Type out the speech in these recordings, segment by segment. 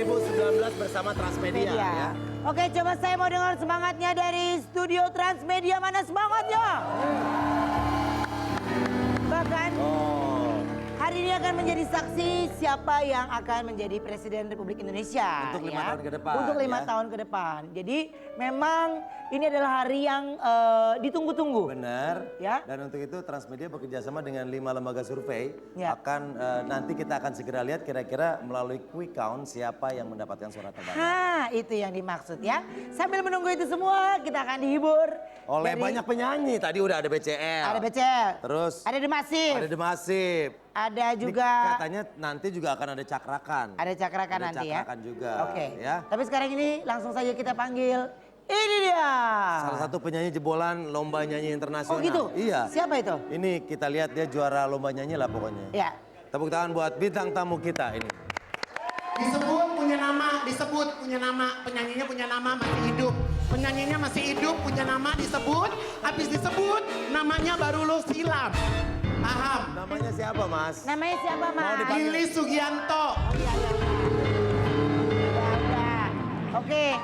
2019 bersama Transmedia ya. Oke, coba saya mau dengar semangatnya dari studio Transmedia. Mana semangatnya? Bahkan hari ini akan menjadi saksi siapa yang akan menjadi Presiden Republik Indonesia. Untuk 5 tahun ke depan. Untuk 5 tahun ke depan. Jadi memang ini adalah hari yang ditunggu-tunggu. Benar. Ya. Dan untuk itu Transmedia bekerjasama dengan 5 lembaga survei. Ya. Akan nanti kita akan segera lihat kira-kira melalui quick count siapa yang mendapatkan suara terbanyak. Nah, itu yang dimaksud ya. Sambil menunggu itu semua, kita akan dihibur Oleh banyak penyanyi. Tadi udah ada BCL. Ada BCL. Terus ada Demasif. ada Demasif. Ada juga Katanya nanti juga akan ada cakrakan. Ada cakrakan nanti ya. Cakrakan juga. Oke. Ya. Tapi sekarang ini langsung saja kita panggil. Ini dia. Salah satu penyanyi jebolan lomba nyanyi internasional. Oh gitu? Iya. Siapa itu? Ini kita lihat dia juara lomba nyanyi lah pokoknya. Ya. Tepuk tangan buat bintang tamu kita ini. Disebut punya nama, disebut punya nama, penyanyinya punya nama masih hidup. Penyanyinya masih hidup, punya nama disebut, habis disebut namanya baru lo silam. Paham? Namanya siapa, Mas? Namanya siapa, Mas? Billy Sugianto. Ya, udah. Oke.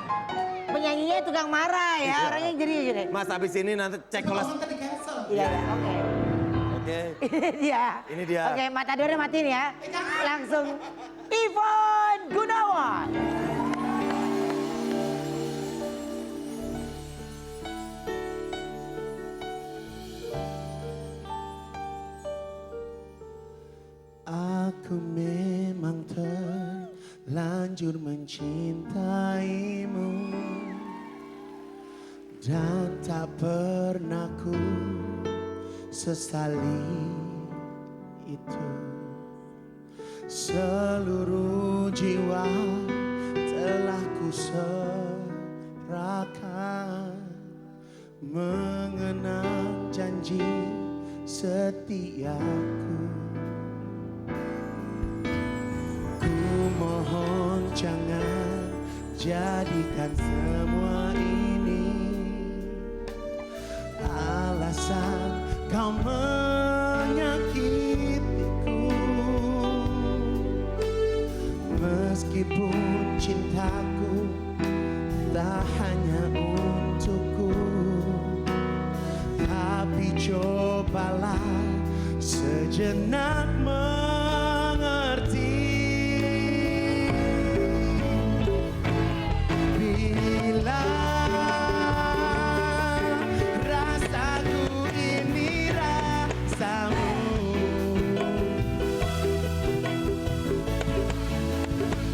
Penyanyinya tukang marah ya, orangnya jadi gini. Mas, habis ini nanti cek kelas. Tadi cancel. Iya, oke. Oke. Ini dia. Ini dia. Oke, matadornya matiin ya. Langsung Ivan Gunawan. Aku memang terlanjur mencintaimu dan tak pernah ku sesali itu. Seluruh jiwa telah ku serahkan, mengenang janji setiaku. Mohon jangan jadikan semua ini alasan kau menyakitiku. Meskipun cintaku tak hanya untukku, tapi cobalah sejenak mengerti. Bila rasaku ini rasamu,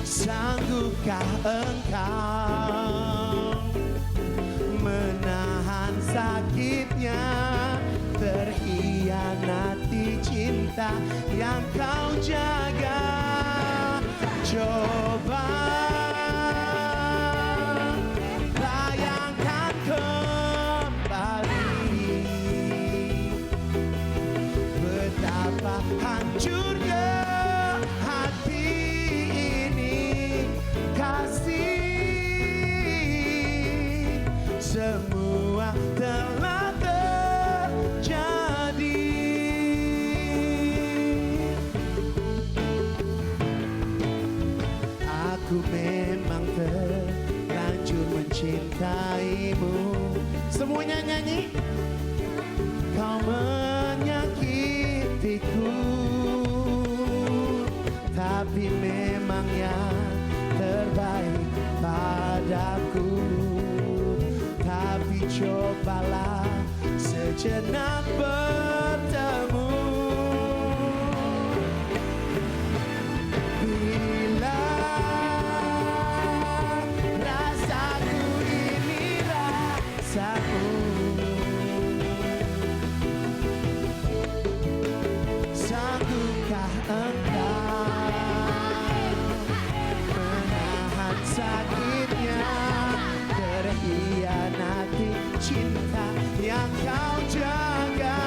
sanggupkah engkau menahan sakitnya terhianati cinta yang kau jaga? Coba bayangkan kembali betapa hancurnya hati ini. Kasih semua telah terjadi. Aku memang terlanjur mencintaimu. Semuanya nyanyi. Kau menyakitiku, tapi memang yang terbaik padaku. Tapi cobalah sejenak bertemu. Bila rasaku ini rasamu, sanggupkah engkau menahan sakitnya terhianati cinta yang kau jaga?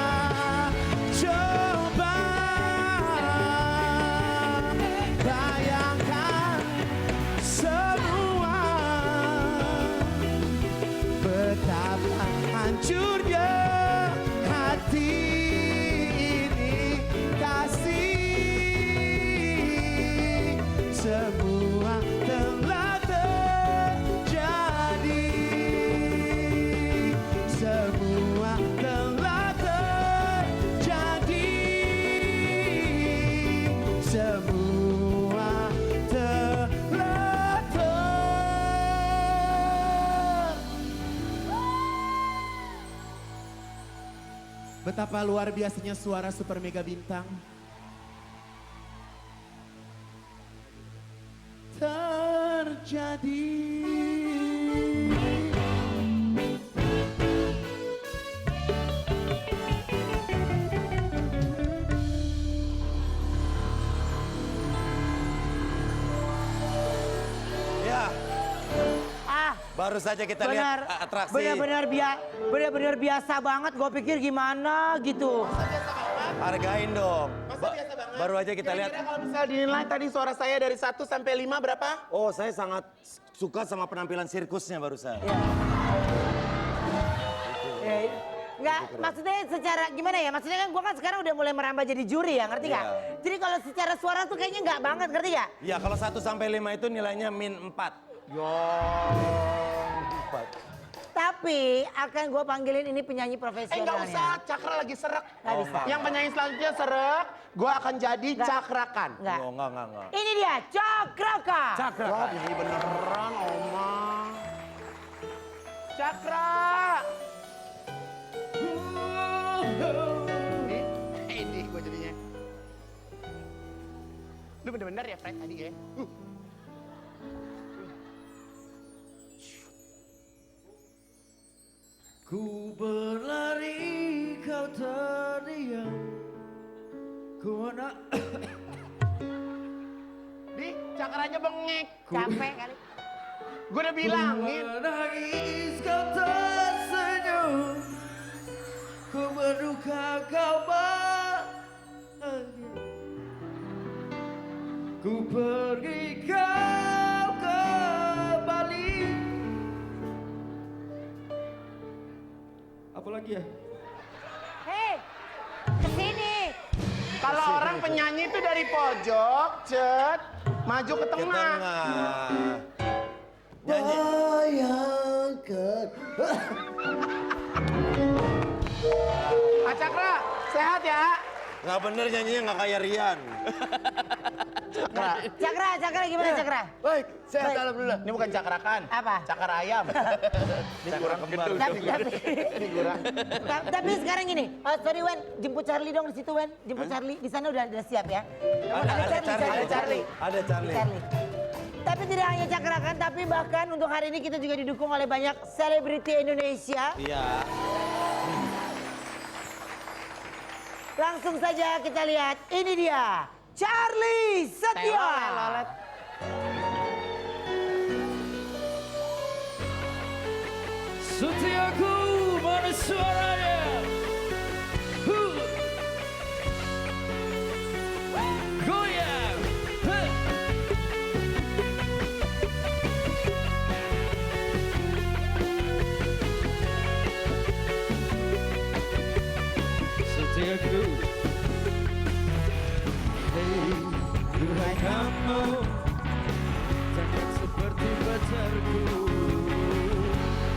Betapa luar biasanya suara Super Mega Bintang. Terjadi. Ya, Ah, baru saja kita lihat atraksi. benar-benar biasa banget. Gue pikir gimana gitu. Hargain dong. Masa biasa banget? Baru aja kita lihat. Kira-kira kalau misal dinilai tadi suara saya dari 1 sampai 5 berapa? Oh, saya sangat suka sama penampilan sirkusnya barusan. Nggak, maksudnya secara gimana ya? Maksudnya kan gue kan sekarang udah mulai merambah jadi juri ya, ngerti nggak? Iya. Jadi kalau secara suara tuh kayaknya nggak banget, ngerti nggak? Ya, kalau 1 sampai 5 itu nilainya -4. Tapi akan gue panggilin ini penyanyi Enggak profesionalnya. usah, Cakra lagi serak. Nggak bisa. Yang penyanyi selanjutnya serak, gue akan jadi Nggak. cakrakan. Nggak. Oh, enggak. Ini dia, Cakraka. Cakra. Wah, ini beneran, Oma. Cakra. Ini gue jadinya. Lu bener-bener ya, Fred, tadi ya? Ku berlari, kau terdiam. Ku nak Di, cakranya bengek. Capek kali. Gue udah bilangin. menangis, kau tersenyum. Ku berduka, kau bahagia. Ku pergi, kau kembali. Apa lagi ya? Hei, kesini. Kalau orang penyanyi itu dari pojok, cet, maju ke Ke tengah. tengah. Nyanyi. Bayangkan. Pak Cakra, sehat ya? Nggak bener nyanyinya nggak kayak Rian. Cakra gimana Cakra? Baik, sehat Baik. alhamdulillah. Ini bukan cakrakan. Apa? Cakar ayam. Ini kurang gendut. Ini kurang. Tapi sekarang gini, sorry Wen, jemput Charlie dong di situ Wen, jemput Charlie. Di sana udah siap ya. Ada Charlie. Ada Charlie. Charlie. Tapi tidak hanya cakrakan, tapi bahkan untuk hari ini kita juga didukung oleh banyak selebriti Indonesia. Iya. Langsung saja kita lihat, ini dia Charlie Setia. Setiaku mana suaranya? Goyang. Hey. Setiaku. Hey, duhai kamu, jangan seperti pacarku.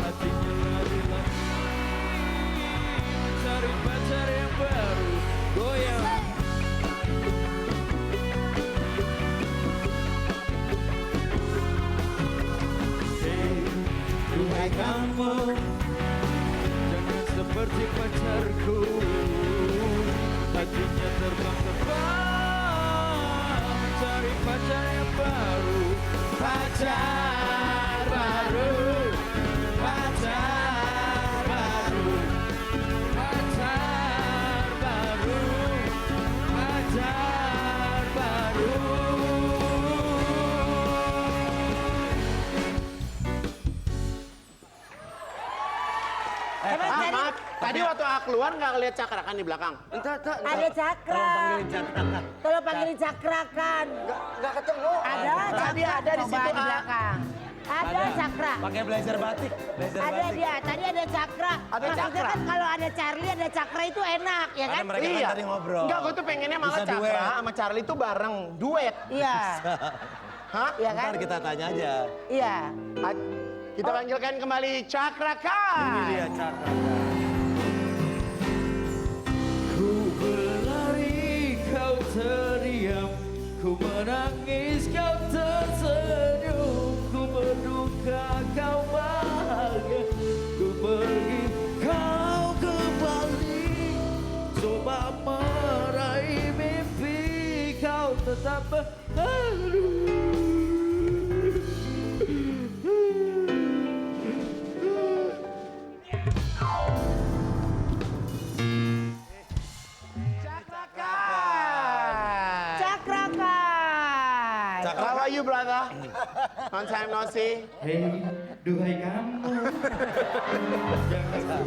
Hatinya lari-lari cari pacar yang baru. Goyang. Hey, duhai kamu, jangan seperti pacarku. Hatinya terbang-terbang mencari pacar yang baru. Pacar baru. Pacar baru. Pacar baru. Pacar baru. Emang tadi Maaf, tadi waktu aku keluar nggak ngeliat cakrakan di belakang. ada Cakra. Tolong panggilin Cakrakan. Nggak ketemu. Ada Cakra. Tadi ada di Coba situ, di belakang. Ada Cakra. Pakai blazer batik. Ada dia, tadi ada Cakra. Ada Maksudnya Cakra. kan kalau ada Charlie, ada Cakra itu enak, ya Karena kan? mereka kan tadi ngobrol. Enggak, gue tuh pengennya malah Bisa Cakra duet. sama Charlie tuh bareng, duet. Iya, Hah? iya kan? Ntar kita tanya aja. Iya. Kita panggilkan kembali Cakrakan. Ini dia Cakra. Ku berlari, kau terdiam. Ku menangis, kau tersenyum. Ku berduka, kau bahagia. Ku pergi, kau kembali. Long time no see. Hei, duhai kamu. Jangan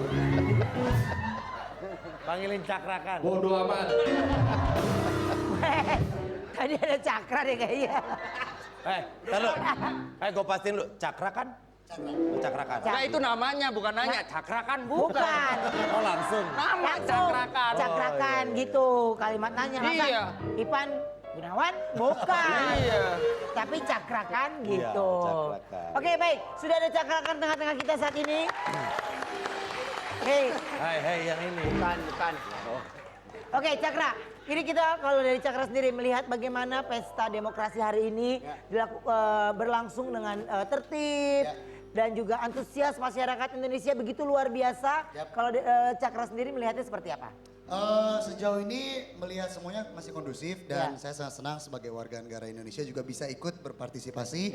Panggilin cakrakan. bodoh amat. Tadi ada cakra deh kayaknya. Taruh. Gue pastiin lu, cakrakan? Cakrakan. Nah itu namanya, bukan nanya. Cakrakan bukan. Bukan. Oh langsung. Nama Langsung. cakrakan. Cakrakan gitu kalimat nanya. Masa Iya. Ipan Gunawan? Bukan. Iya. Tapi cakrakan Iya, gitu. cakrakan. Oke baik, sudah ada cakrakan tengah-tengah kita saat ini. Hei, Hai, yang ini. Bukan. oke Cakra. Ini kita kalau dari Cakra sendiri melihat bagaimana pesta demokrasi hari ini berlangsung dengan tertib dan juga antusias masyarakat Indonesia begitu luar biasa. Kalau Cakra sendiri melihatnya seperti apa? Sejauh ini melihat semuanya masih kondusif dan saya sangat senang sebagai warga negara Indonesia juga bisa ikut berpartisipasi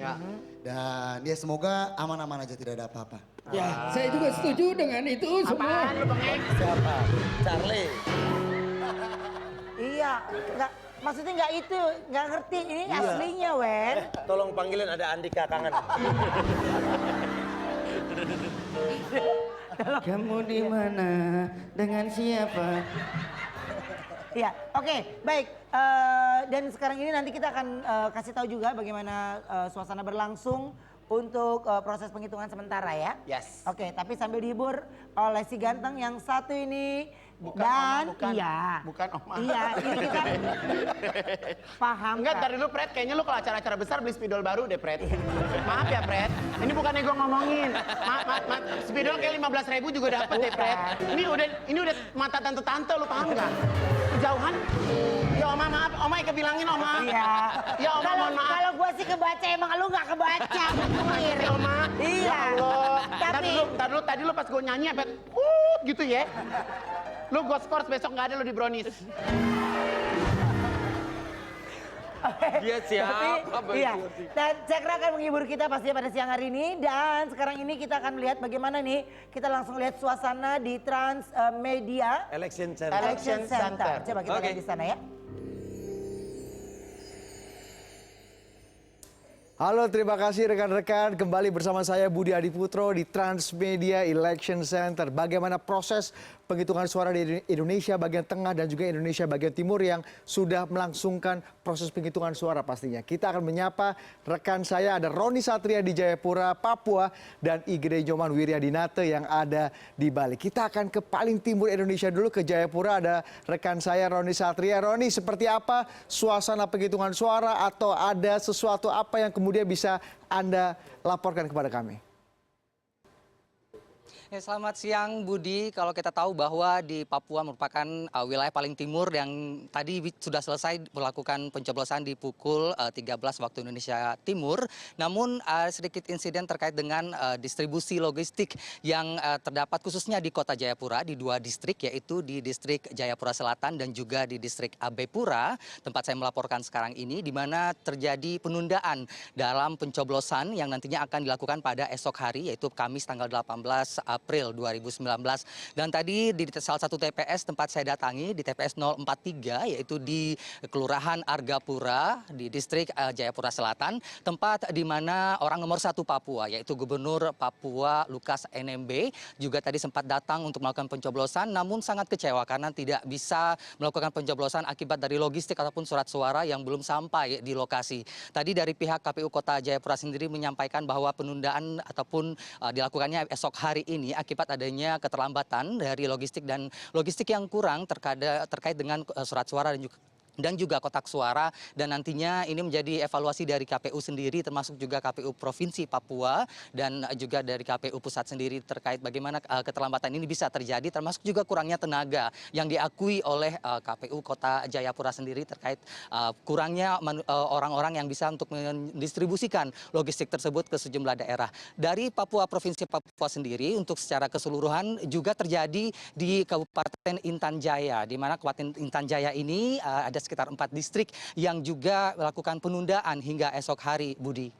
dan ya semoga aman-aman aja tidak ada apa-apa. Ya, saya juga setuju dengan itu semua. Apaan lu Bang Ek? Siapa? Charlie. Iya, maksudnya nggak itu, nggak ngerti ini aslinya Wen. Tolong panggilin ada Andika kangen. Kamu di mana? Dengan siapa? Iya, oke, baik. Dan sekarang ini nanti kita akan kasih tahu juga bagaimana suasana berlangsung untuk proses penghitungan sementara ya. Yes. Oke, tapi sambil dihibur oleh si ganteng yang satu ini. Bukan, dan Oma, bukan. iya. Bukan, Oma. Iya, ini kita paham. Enggak, Kak? dari lu Pret, kayaknya lu kalau acara-acara besar beli spidol baru deh Pret. Maaf ya Pret, ini bukannya gue ngomongin. Maaf, spidol kayak 15.000 juga dapet deh Pret. Ini udah mata tante-tante, lu paham nggak? Kejauhan. Ya Oma maaf, Oma Ika bilangin Oma. Iya. Ya Oma mohon maaf. Kalau gua sih kebaca emang lu nggak kebaca. Mir. Ya Oma. Iya. Ya Allah. Tapi Tadi lu pas gue nyanyi apa? Gitu ya. Lu gue skors besok nggak ada lu di Brownies. Dia siapa? Iya. Dan Cakra akan menghibur kita pastinya pada siang hari ini. Dan sekarang ini kita akan melihat bagaimana nih. Kita langsung lihat suasana di Transmedia Election Center. Election Center. Coba kita Oke. lihat di sana ya. Halo, terima kasih rekan-rekan. Kembali bersama saya Budi Adiputro di Transmedia Election Center. Bagaimana proses penghitungan suara di Indonesia bagian tengah dan juga Indonesia bagian timur yang sudah melangsungkan proses penghitungan suara pastinya. Kita akan menyapa rekan saya, ada Roni Satria di Jayapura, Papua, dan Igede Nyoman Wiryadinate yang ada di Bali. Kita akan ke paling timur Indonesia dulu, ke Jayapura. Ada rekan saya Roni Satria. Roni, seperti apa suasana penghitungan suara atau ada sesuatu apa yang kemudian bisa Anda laporkan kepada kami? Ya, selamat siang Budi. Kalau kita tahu bahwa di Papua merupakan wilayah paling timur yang tadi sudah selesai melakukan pencoblosan di pukul 13 waktu Indonesia Timur. Namun sedikit insiden terkait dengan distribusi logistik yang terdapat khususnya di Kota Jayapura di dua distrik, yaitu di distrik Jayapura Selatan dan juga di distrik Abepura, tempat saya melaporkan sekarang ini, di mana terjadi penundaan dalam pencoblosan yang nantinya akan dilakukan pada esok hari, yaitu Kamis tanggal 18 April 2019. Dan tadi di salah satu TPS tempat saya datangi, di TPS 043, yaitu di Kelurahan Argapura di distrik Jayapura Selatan, tempat di mana orang nomor 1 Papua, yaitu Gubernur Papua Lukas NMB, juga tadi sempat datang untuk melakukan pencoblosan, namun sangat kecewa karena tidak bisa melakukan pencoblosan akibat dari logistik ataupun surat suara yang belum sampai di lokasi. Tadi dari pihak KPU Kota Jayapura sendiri menyampaikan bahwa penundaan ataupun dilakukannya esok hari ini akibat adanya keterlambatan dari logistik dan logistik yang kurang terkait dengan surat suara dan juga kotak suara, dan nantinya ini menjadi evaluasi dari KPU sendiri termasuk juga KPU Provinsi Papua dan juga dari KPU Pusat sendiri terkait bagaimana keterlambatan ini bisa terjadi, termasuk juga kurangnya tenaga yang diakui oleh KPU Kota Jayapura sendiri terkait kurangnya orang-orang yang bisa untuk mendistribusikan logistik tersebut ke sejumlah daerah. Dari Papua Provinsi Papua sendiri untuk secara keseluruhan juga terjadi di Kabupaten Intan Jaya, di mana Kabupaten Intan Jaya ini ada sekitar 4 distrik yang juga melakukan penundaan hingga esok hari, Budi.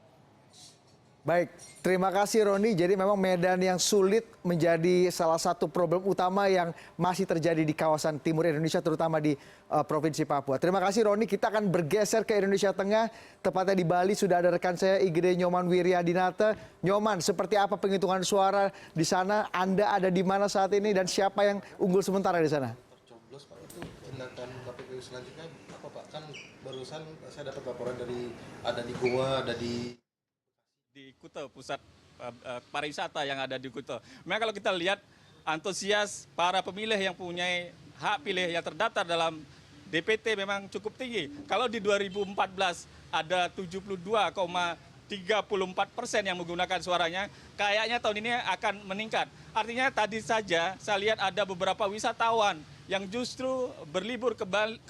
Baik, terima kasih Roni. Jadi memang medan yang sulit menjadi salah satu problem utama yang masih terjadi di kawasan timur Indonesia, terutama di Provinsi Papua. Terima kasih Roni. Kita akan bergeser ke Indonesia Tengah, tepatnya di Bali. Sudah ada rekan saya Igede Nyoman Wiryadinata. Nyoman, seperti apa penghitungan suara di sana? Anda ada di mana saat ini dan siapa yang unggul sementara di sana? Tercoblos Pak, itu tindakan KPU selanjutnya apa Pak? Kan barusan saya dapat laporan dari ada di Goa, ada di Kuta, pusat pariwisata yang ada di Kuta. Memang kalau kita lihat antusias para pemilih yang punya hak pilih yang terdaftar dalam DPT memang cukup tinggi. Kalau di 2014 ada 72,34% yang menggunakan suaranya, kayaknya tahun ini akan meningkat. Artinya tadi saja saya lihat ada beberapa wisatawan yang justru berlibur ke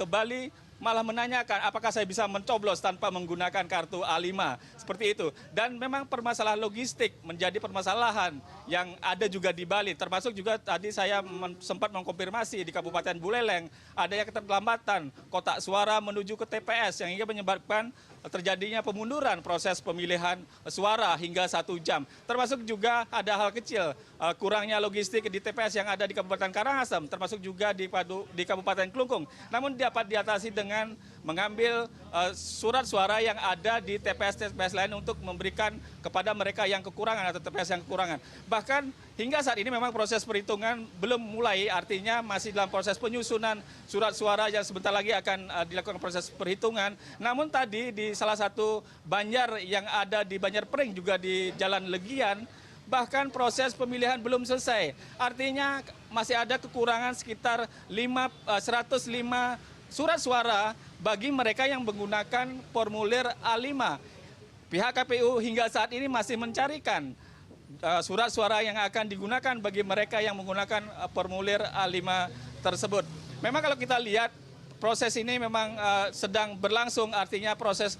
Bali malah menanyakan apakah saya bisa mencoblos tanpa menggunakan kartu A5, seperti itu. Dan memang permasalahan logistik menjadi permasalahan yang ada juga di Bali, termasuk juga tadi saya sempat mengkonfirmasi di Kabupaten Buleleng, adanya keterlambatan kotak suara menuju ke TPS yang hingga menyebabkan terjadinya pemunduran proses pemilihan suara hingga 1 jam. Termasuk juga ada hal kecil, kurangnya logistik di TPS yang ada di Kabupaten Karangasem, termasuk juga di Kabupaten Klungkung. Namun dapat diatasi dengan mengambil surat suara yang ada di TPS-TPS lain untuk memberikan kepada mereka yang kekurangan atau TPS yang kekurangan. Bahkan hingga saat ini memang proses perhitungan belum mulai, artinya masih dalam proses penyusunan surat suara yang sebentar lagi akan dilakukan proses perhitungan. Namun tadi di salah satu banjar yang ada di Banjarpring juga di Jalan Legian, bahkan proses pemilihan belum selesai. Artinya masih ada kekurangan sekitar 105 surat suara bagi mereka yang menggunakan formulir A5. Pihak KPU hingga saat ini masih mencarikan surat suara yang akan digunakan bagi mereka yang menggunakan formulir A5 tersebut. Memang kalau kita lihat proses ini memang sedang berlangsung, artinya proses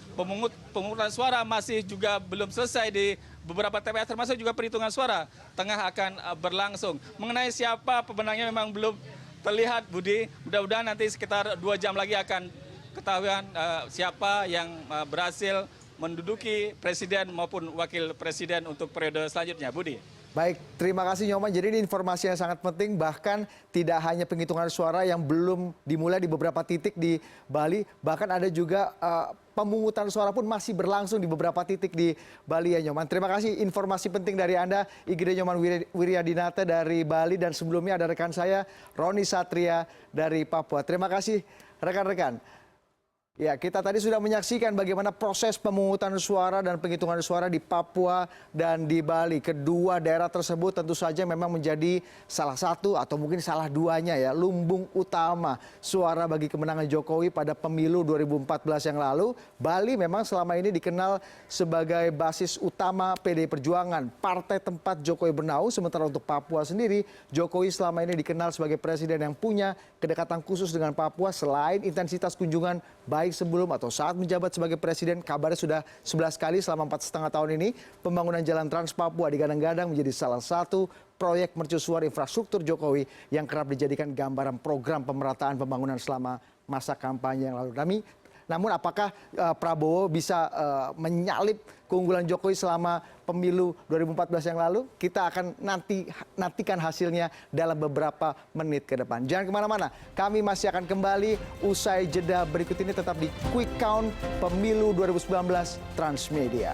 pemungutan suara masih juga belum selesai di beberapa TPS, termasuk juga perhitungan suara tengah akan berlangsung. Mengenai siapa pemenangnya memang belum terlihat, Budi. Mudah-mudahan nanti sekitar 2 jam lagi akan ketahuan siapa yang berhasil menduduki presiden maupun wakil presiden untuk periode selanjutnya, Budi. Baik, terima kasih Nyoman. Jadi ini informasi yang sangat penting, bahkan tidak hanya penghitungan suara yang belum dimulai di beberapa titik di Bali, bahkan ada juga pemungutan suara pun masih berlangsung di beberapa titik di Bali ya Nyoman. Terima kasih informasi penting dari Anda, Igede Nyoman Wiryadinata dari Bali, dan sebelumnya ada rekan saya, Roni Satria dari Papua. Terima kasih rekan-rekan. Ya, kita tadi sudah menyaksikan bagaimana proses pemungutan suara dan penghitungan suara di Papua dan di Bali. Kedua daerah tersebut tentu saja memang menjadi salah satu atau mungkin salah duanya ya, lumbung utama suara bagi kemenangan Jokowi pada pemilu 2014 yang lalu. Bali memang selama ini dikenal sebagai basis utama PDI Perjuangan, partai tempat Jokowi bernaung. Sementara untuk Papua sendiri, Jokowi selama ini dikenal sebagai presiden yang punya kedekatan khusus dengan Papua. Selain intensitas kunjungan baik sebelum atau saat menjabat sebagai presiden, kabarnya sudah 11 kali selama 4,5 tahun ini, pembangunan jalan Trans Papua digadang-gadang menjadi salah satu proyek mercusuar infrastruktur Jokowi yang kerap dijadikan gambaran program pemerataan pembangunan selama masa kampanye yang lalu. Namun apakah Prabowo bisa menyalip keunggulan Jokowi selama pemilu 2014 yang lalu? Kita akan nantikan hasilnya dalam beberapa menit ke depan. Jangan kemana-mana, kami masih akan kembali usai jeda berikut ini, tetap di Quick Count Pemilu 2019 Transmedia.